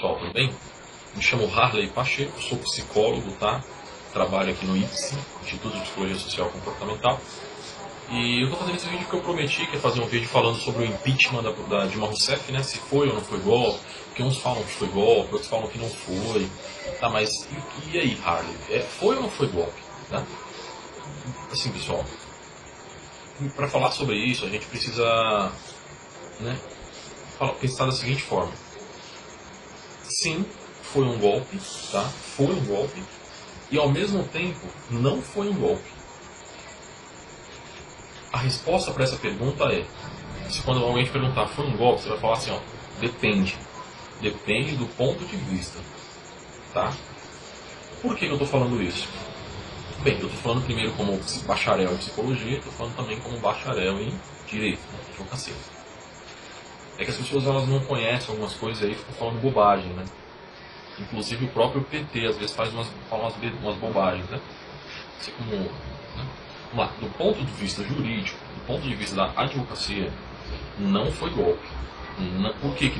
pessoal, tudo bem? Me chamo Harley Pacheco, sou psicólogo, tá? Trabalho aqui no IPSI, Instituto de Psicologia Social e Comportamental. E eu tô fazendo esse vídeo que eu prometi, que é fazer um vídeo falando sobre o impeachment da Dilma Rousseff, né? Se foi ou não foi golpe, porque uns falam que foi golpe, outros falam que não foi. Tá, mas e aí, Harley? Foi ou não foi golpe? Tá? Assim, pessoal, para falar sobre isso, a gente precisa, né, pensar da seguinte forma. Sim, foi um golpe, tá? Foi um golpe. E ao mesmo tempo, não foi um golpe. A resposta para essa pergunta é: se quando alguém te perguntar, foi um golpe, você vai falar assim, ó, depende. Depende do ponto de vista, tá? Por que eu estou falando isso? Bem, eu estou falando primeiro como bacharel em psicologia, estou falando também como bacharel em direito, né, advocacia. É que as pessoas elas não conhecem algumas coisas aí e ficam falando bobagem, né? Inclusive o próprio PT às vezes fala umas bobagens, né? Assim como, né? Vamos lá, do ponto de vista jurídico, do ponto de vista da advocacia, não foi golpe. Por que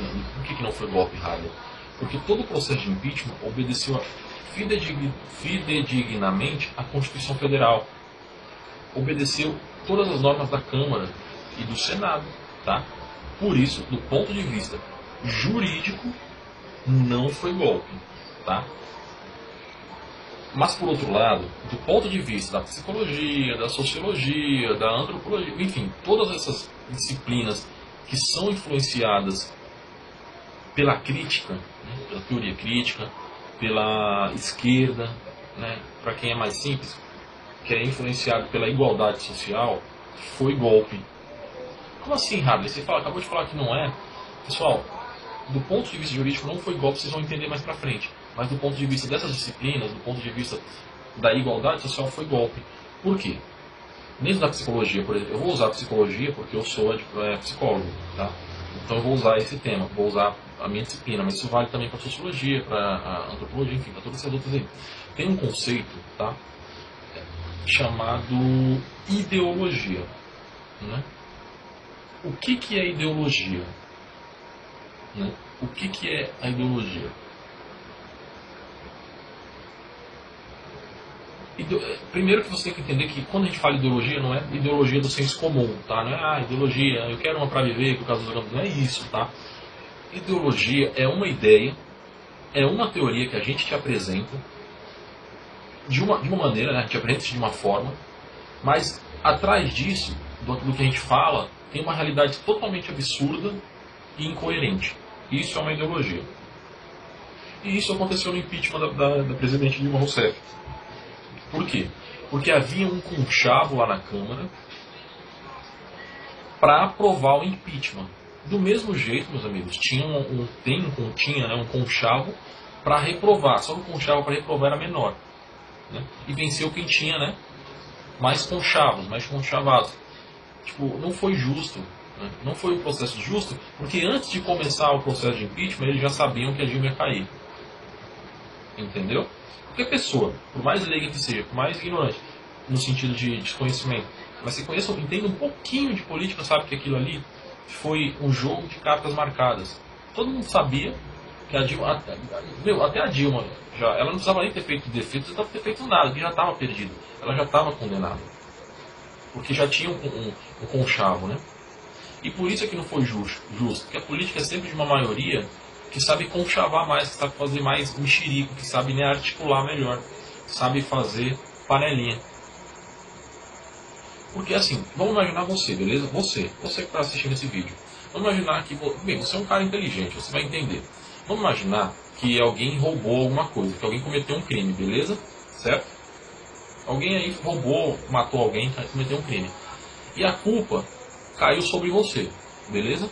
não foi golpe, Harley? Porque todo o processo de impeachment obedeceu fidedignamente à Constituição Federal. Obedeceu todas as normas da Câmara e do Senado, tá? Por isso, do ponto de vista jurídico, não foi golpe, tá? Mas, por outro lado, do ponto de vista da psicologia, da sociologia, da antropologia, enfim, todas essas disciplinas que são influenciadas pela crítica, né, pela teoria crítica, pela esquerda, né, para quem é mais simples, que é influenciado pela igualdade social, foi golpe. Como assim, Harley? Você acabou de falar que não é? Pessoal, do ponto de vista jurídico não foi golpe, vocês vão entender mais pra frente. Mas do ponto de vista dessas disciplinas, do ponto de vista da igualdade social, foi golpe. Por quê? Dentro da psicologia, por exemplo, eu vou usar a psicologia porque eu sou psicólogo, tá? Então eu vou usar esse tema, vou usar a minha disciplina, mas isso vale também para sociologia, para antropologia, enfim, para todas essas outras aí. Tem um conceito, tá? Chamado ideologia, né? O que é ideologia? Né? O que é a ideologia? Primeiro que você tem que entender que quando a gente fala ideologia, não é ideologia do senso comum, tá? Não é ideologia, eu quero uma para viver, por causa dos... Não é isso, tá? Ideologia é uma ideia, é uma teoria que a gente te apresenta de uma maneira, né? A gente apresenta de uma forma, mas atrás disso, do que a gente fala, tem uma realidade totalmente absurda e incoerente. Isso é uma ideologia. E isso aconteceu no impeachment da presidente Dilma Rousseff. Por quê? Porque havia um conchavo lá na Câmara para aprovar o impeachment. Do mesmo jeito, meus amigos, tinha um conchavo para reprovar. Só que o conchavo para reprovar era menor. Né? E venceu quem tinha, né, mais conchavos, mais conchavados. Tipo, não foi justo. Né? Não foi um processo justo, porque antes de começar o processo de impeachment, eles já sabiam que a Dilma ia cair. Entendeu? Qualquer pessoa, por mais leiga que seja, por mais ignorante, no sentido de desconhecimento, mas se conheça, entenda um pouquinho de política, sabe que aquilo ali foi um jogo de cartas marcadas. Todo mundo sabia que a Dilma, até a Dilma, ela não precisava nem ter feito defeito, não precisava ter feito nada, porque já estava perdido, ela já estava condenada. Porque já tinha um conchavo, né? E por isso é que não foi justo, porque a política é sempre de uma maioria que sabe conchavar mais, que sabe fazer mais mexerico, que sabe, né, articular melhor, sabe fazer panelinha. Porque assim, vamos imaginar você, beleza? Você que está assistindo esse vídeo. Vamos imaginar que, bem, você é um cara inteligente, você vai entender. Vamos imaginar que alguém roubou alguma coisa, que alguém cometeu um crime, beleza? Certo? Alguém aí roubou, matou alguém, cometeu um crime. E a culpa caiu sobre você, beleza?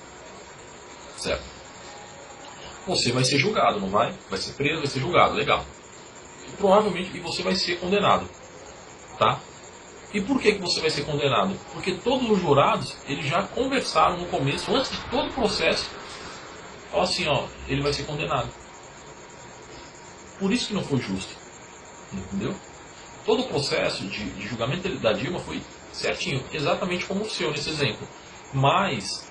Certo. Você vai ser julgado, não vai? Vai ser preso, vai ser julgado, legal. E provavelmente você vai ser condenado, tá? E por que você vai ser condenado? Porque todos os jurados, eles já conversaram no começo, antes de todo o processo, falaram assim, ó, ele vai ser condenado. Por isso que não foi justo, entendeu? Todo o processo de julgamento da Dilma foi certinho, exatamente como o seu nesse exemplo. Mas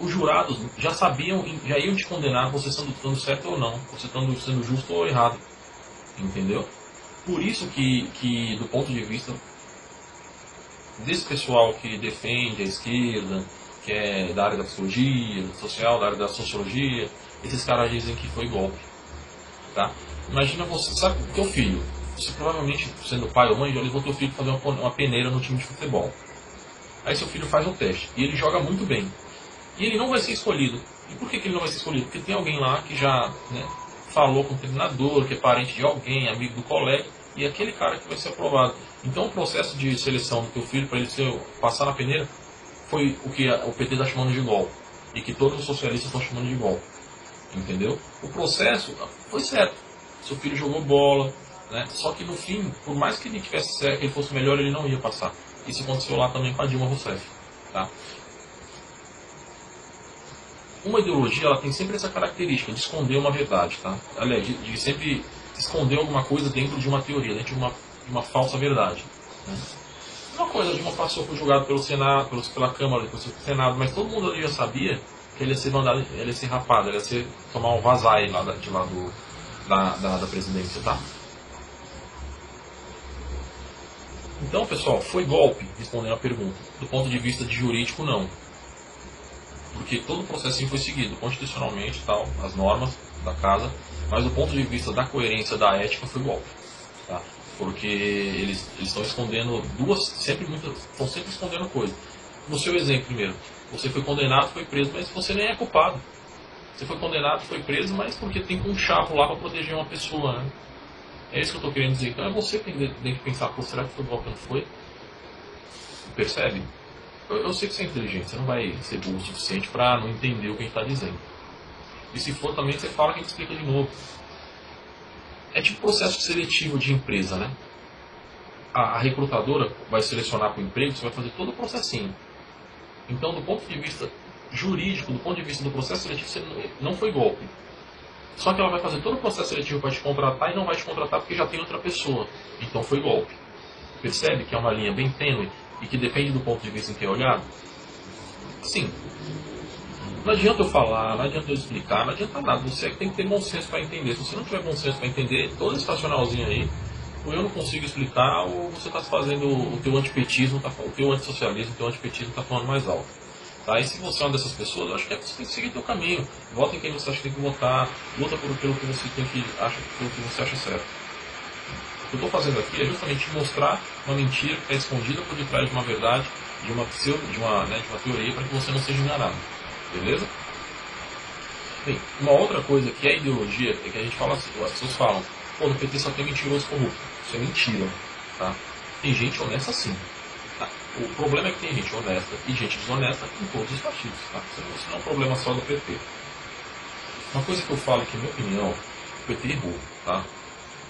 os jurados já sabiam, já iam te condenar você estando certo ou não, você estando sendo justo ou errado, entendeu? Por isso que do ponto de vista desse pessoal que defende a esquerda, que é da área da psicologia, social, da área da sociologia, esses caras dizem que foi golpe, tá? Imagina você, sabe, teu filho, você provavelmente, sendo pai ou mãe, já levou teu filho para fazer uma peneira no time de futebol. Aí seu filho faz o teste e ele joga muito bem. E ele não vai ser escolhido. E por que ele não vai ser escolhido? Porque tem alguém lá que já, né, falou com o treinador, que é parente de alguém, amigo do colega, e é aquele cara que vai ser aprovado. Então o processo de seleção do teu filho para ele passar na peneira foi o que o PT está chamando de golpe. E que todos os socialistas estão chamando de golpe. Entendeu? O processo foi certo. Seu filho jogou bola, né? Só que no fim, por mais que ele tivesse certo, que ele fosse melhor, ele não ia passar. Isso aconteceu lá também com a Dilma Rousseff. Tá? Uma ideologia, ela tem sempre essa característica de esconder uma verdade, tá? Aliás, de sempre esconder alguma coisa dentro de uma teoria, dentro de uma falsa verdade, né? Uma coisa, a Dilma passou, foi julgado pelo Senado, pela Câmara, depois pelo Senado, mas todo mundo ali já sabia que ele ia ser mandado, ele ia ser rapado, ele ia tomar um vazai lá da presidência, tá? Então, pessoal, foi golpe, respondendo a pergunta. Do ponto de vista de jurídico, não. Porque todo o processinho foi seguido, constitucionalmente, tal, as normas da casa, mas do ponto de vista da coerência, da ética, foi golpe. Tá? Porque eles estão escondendo estão sempre escondendo coisas. No seu exemplo, primeiro, você foi condenado, foi preso, mas você nem é culpado. Você foi condenado, foi preso, mas porque tem um chavo lá para proteger uma pessoa, né? É isso que eu estou querendo dizer. Então é você que tem que pensar, pô, será que foi golpe ou não foi? Percebe? Eu sei que você é inteligente, você não vai ser burro o suficiente para não entender o que a gente está dizendo. E se for também, você fala que a gente explica de novo. É tipo processo seletivo de empresa, né? A recrutadora vai selecionar para o emprego, você vai fazer todo o processinho. Então, do ponto de vista jurídico, do ponto de vista do processo seletivo, você não foi golpe. Só que ela vai fazer todo o processo seletivo para te contratar e não vai te contratar porque já tem outra pessoa. Então foi golpe. Percebe que é uma linha bem tênue e que depende do ponto de vista em que é olhado? Sim. Não adianta eu falar, não adianta eu explicar, não adianta nada. Você tem que ter bom senso para entender. Se você não tiver bom senso para entender, todo esse racionalzinho aí, ou eu não consigo explicar, ou você está fazendo o teu antipetismo, o teu antissocialismo, o teu antipetismo está falando mais alto. Tá? E se você é uma dessas pessoas, eu acho que você tem que seguir o teu caminho. Vota em quem você acha que tem que votar, luta pelo que você acha certo. O que eu estou fazendo aqui é justamente mostrar uma mentira que está escondida por detrás de uma verdade, de uma teoria, para que você não seja enganado. Beleza? Bem, uma outra coisa que é ideologia é que a gente fala assim, as pessoas falam, pô, no PT só tem mentiroso corrupto. Isso é mentira. Tá? Tem gente honesta sim. Tá? O problema é que tem gente honesta e gente desonesta em todos os partidos. Tá? Isso não é um problema só do PT. Uma coisa que eu falo é que, na minha opinião, o PT errou. Tá?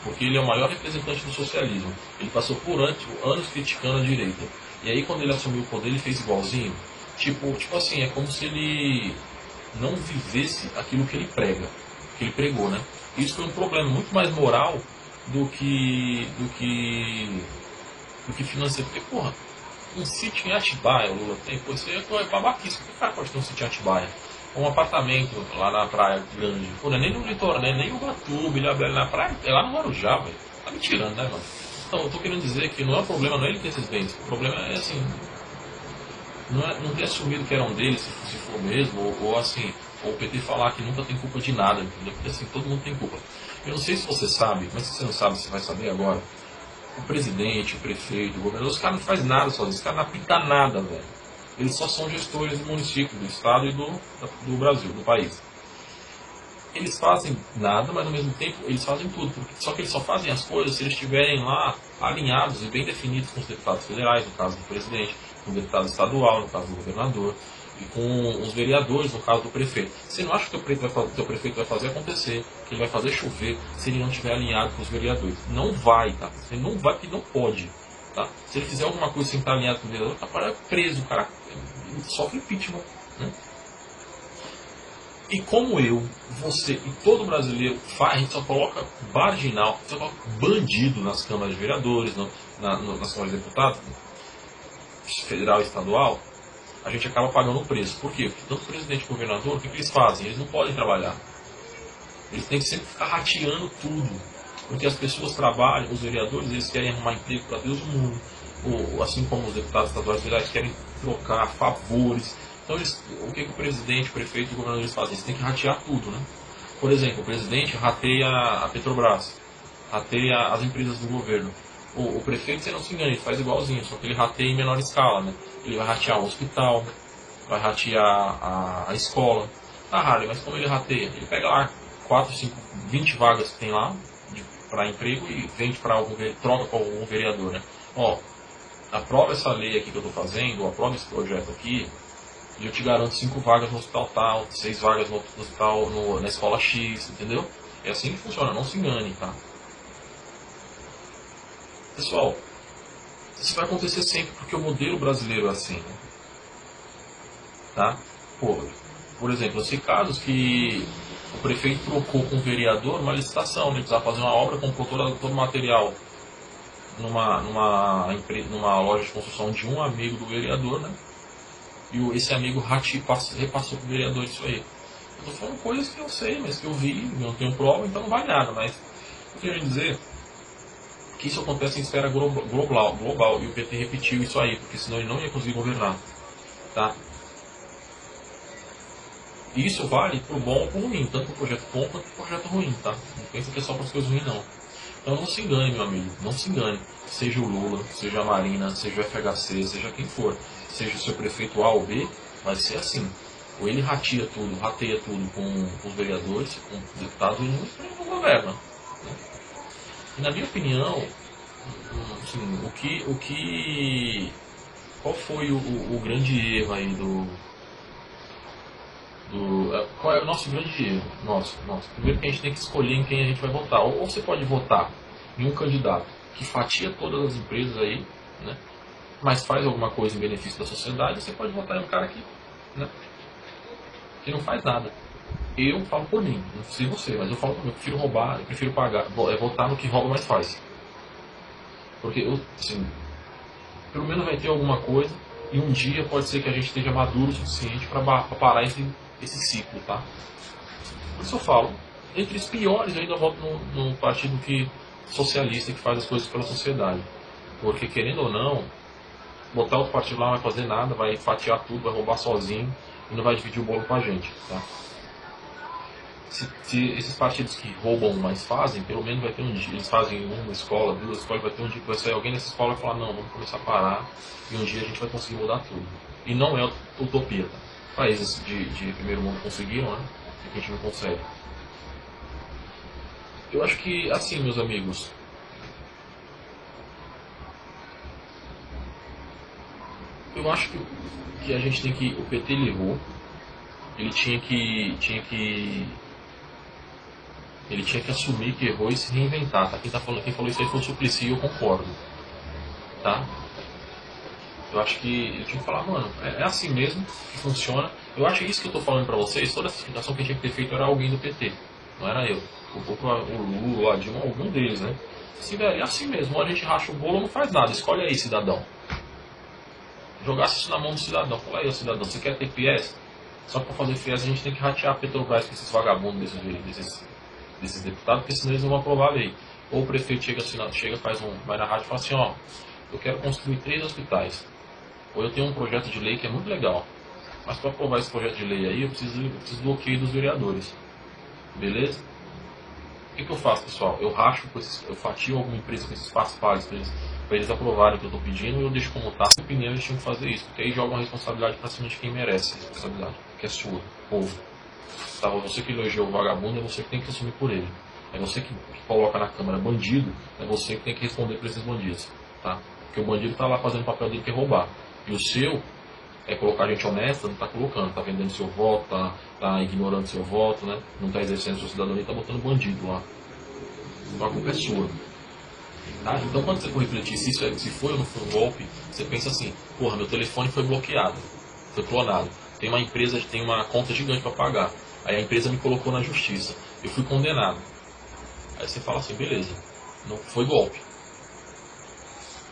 Porque ele é o maior representante do socialismo. Ele passou por anos criticando a direita. E aí, quando ele assumiu o poder, ele fez igualzinho. Tipo assim, é como se ele não vivesse aquilo que ele prega, que ele pregou, né? Isso foi um problema muito mais moral do que financeiro. Porque, porra, um sítio em Atibaia, o Lula tem, pô, isso aí é babaquice. Por que o cara pode ter um sítio em Atibaia? Um apartamento lá na praia grande. Pô, não é nem no litoral, não é nem o Ubatuba, Ilhabela na praia, é lá no Guarujá, velho. Tá me tirando, né, mano? Então, eu tô querendo dizer que não é o problema, não é ele ter esses bens. O problema é, assim, não ter assumido que eram dele, se for mesmo, ou assim, ou o PT falar que nunca tem culpa de nada, entendeu? Porque assim, todo mundo tem culpa. Eu não sei se você sabe, mas se você não sabe, você vai saber agora. O presidente, o prefeito, o governador, os caras não fazem nada sozinhos, os caras não aplicam nada, velho. Eles só são gestores do município, do estado e do Brasil, do país. Eles fazem nada, mas ao mesmo tempo eles fazem tudo. Só que eles só fazem as coisas se eles estiverem lá alinhados e bem definidos com os deputados federais, no caso do presidente, com o deputado estadual, no caso do governador, e com os vereadores, no caso do prefeito. Você não acha que o teu prefeito vai fazer acontecer, que ele vai fazer chover, se ele não estiver alinhado com os vereadores? Não vai, tá? Ele não vai porque não pode. Tá? Se ele fizer alguma coisa sem estar alinhado com o vereador, o cara é preso, o cara sofre impeachment. Né? E como eu, você e todo brasileiro faz, a gente só coloca marginal, só coloca bandido nas câmaras de vereadores, nas câmaras de deputados, federal e estadual, a gente acaba pagando o preço. Por quê? Porque tanto o presidente e o governador, o que eles fazem? Eles não podem trabalhar. Eles têm que sempre ficar rateando tudo. Porque as pessoas trabalham, os vereadores, eles querem arrumar emprego para Deus e o mundo. Ou, assim como os deputados estaduais federais querem trocar favores. Então, o que o presidente, o prefeito e o governador eles fazem? Eles têm que ratear tudo, né? Por exemplo, o presidente rateia a Petrobras, rateia as empresas do governo. O prefeito, você não se engana, ele faz igualzinho, só que ele rateia em menor escala, né? Ele vai ratear o hospital, vai ratear a escola. Tá, Harley, mas como ele rateia? Ele pega lá 4, 5, 20 vagas que tem lá para emprego e vende para algum, troca com algum vereador, né? Ó, aprova essa lei aqui que eu estou fazendo, aprova esse projeto aqui, e eu te garanto 5 vagas no hospital tal, 6 vagas no hospital, na escola X, entendeu? É assim que funciona, não se engane, tá? Pessoal, isso vai acontecer sempre porque o modelo brasileiro é assim, né? Tá? Por exemplo, eu sei casos que o prefeito trocou com o vereador uma licitação, ele precisava fazer uma obra, comprou todo o material numa loja de construção de um amigo do vereador, né? E esse amigo repassou para o vereador isso aí. Eu estou falando coisas que eu sei, mas que eu vi, não tenho prova, então não vai nada. Mas eu quero dizer que isso acontece em esfera global, e o PT repetiu isso aí, porque senão ele não ia conseguir governar. Tá? E isso vale pro bom ou pro ruim, tanto pro projeto bom quanto pro projeto ruim, tá? Não pensa que é só para as coisas ruins, não. Então não se engane, meu amigo, não se engane. Seja o Lula, seja a Marina, seja o FHC, seja quem for, seja o seu prefeito A ou B, vai ser assim. Ou ele rateia tudo com os vereadores, com os deputados, e não governa. Né? E na minha opinião, assim, qual foi o grande erro aí qual é o nosso grande erro? Nosso. Primeiro que a gente tem que escolher em quem a gente vai votar. Ou você pode votar em um candidato que fatia todas as empresas aí, né? Mas faz alguma coisa em benefício da sociedade. Você pode votar em um cara né, que não faz nada. Eu falo por mim, não sei você, mas eu falo por mim. Eu prefiro roubar, eu prefiro pagar, votar no que rouba mais faz. Porque assim, pelo menos vai ter alguma coisa e um dia pode ser que a gente esteja maduro o suficiente para parar esse ciclo, tá? Por isso eu falo, entre os piores eu ainda voto no partido socialista que faz as coisas pela sociedade. Porque querendo ou não, botar outro partido lá não vai fazer nada, vai fatiar tudo, vai roubar sozinho e não vai dividir o bolo com a gente, tá? Se esses partidos que roubam mais fazem, pelo menos vai ter um dia, eles fazem uma escola, 2 escolas, vai ter um dia que vai sair alguém nessa escola e falar, não, vamos começar a parar e um dia a gente vai conseguir mudar tudo. E não é utopia, tá? Países de primeiro mundo conseguiram, né? E a gente não consegue. Eu acho que, assim, meus amigos, eu acho que a gente tem que, o PT ele errou, ele tinha que assumir que errou e se reinventar, tá? Quem falou isso aí foi o Suplicy e eu concordo, tá? Eu acho que ele tinha que falar, mano, é assim mesmo que funciona. Eu acho que isso que eu tô falando pra vocês, toda essa explicação que tinha que ter feito era alguém do PT, não era eu. O Lula, a Dilma, algum deles, né? Assim, velho, é assim mesmo, a gente racha o bolo, não faz nada, escolhe aí, cidadão. Jogasse isso na mão do cidadão, fala aí, cidadão, você quer ter FIES? Só que pra fazer FIES a gente tem que ratear a Petrobras com esses vagabundos desses deputados, porque senão eles não vão aprovar a lei. Ou o prefeito vai na rádio e fala assim, ó, eu quero construir 3 hospitais. Ou eu tenho um projeto de lei que é muito legal, mas para aprovar esse projeto de lei aí eu preciso do ok dos vereadores. Beleza? O que eu faço, pessoal? Eu eu fatio alguma empresa com esses pares para eles aprovarem o que eu estou pedindo e eu deixo como tá. Na minha opinião, eles tinham que fazer isso, porque aí joga uma responsabilidade para cima de quem merece a responsabilidade, que é sua, povo. Tá? Você que elogiou o vagabundo, é você que tem que assumir por ele. É você que coloca na Câmara bandido, é você que tem que responder por esses bandidos. Tá? Porque o bandido está lá fazendo o papel dele que é roubar. E o seu é colocar gente honesta, não está colocando, está vendendo seu voto, tá ignorando seu voto, né? Não está exercendo sua cidadania, está botando bandido lá. Então a culpa é sua. Tá? Então quando você for refletir se foi ou não foi um golpe, você pensa assim, porra, meu telefone foi bloqueado, foi clonado, tem uma conta gigante para pagar, aí a empresa me colocou na justiça, eu fui condenado. Aí você fala assim, beleza, não foi golpe.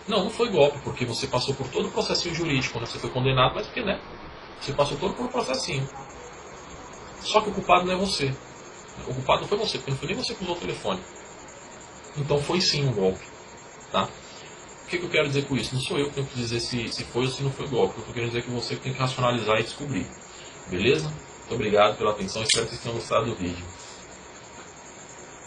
Não, não foi golpe, porque você passou por todo o processinho jurídico, né? Você foi condenado, mas porque, né? Você passou todo por um processinho. Só que o culpado não é você. O culpado não foi você, porque não foi nem você que usou o telefone. Então foi sim um golpe. Tá? O que eu quero dizer com isso? Não sou eu que tenho que dizer se foi ou se não foi golpe. Eu estou querendo dizer que você tem que racionalizar e descobrir. Beleza? Muito obrigado pela atenção. Espero que vocês tenham gostado do vídeo.